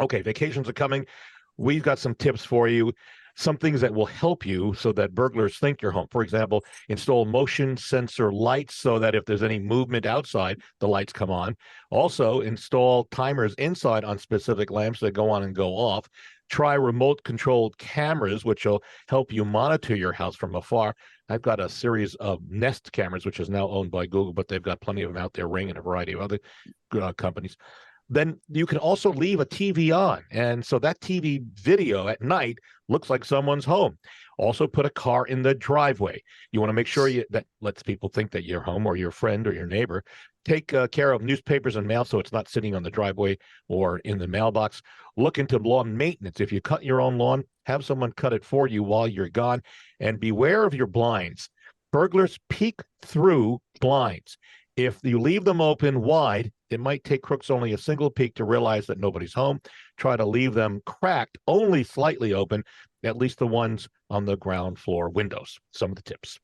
Okay, vacations are coming. We've got some tips for you, some things that will help you so that burglars think you're home. For example, install motion sensor lights so that if there's any movement outside, the lights come on. Also, install timers inside on specific lamps that go on and go off. Try remote controlled cameras, which will help you monitor your house from afar. I've got a series of Nest cameras, which is now owned by Google, but they've got plenty of them out there, Ring and a variety of other companies. Then you can also leave a TV on. And so that TV video at night looks like someone's home. Also put a car in the driveway. You want to make sure that lets people think that you're home or your friend or your neighbor. Take care of newspapers and mail so it's not sitting on the driveway or in the mailbox. Look into lawn maintenance. If you cut your own lawn, have someone cut it for you while you're gone. And beware of your blinds. Burglars peek through blinds. If you leave them open wide, it might take crooks only a single peek to realize that nobody's home. Try to leave them cracked, only slightly open, at least the ones on the ground floor windows. Some of the tips.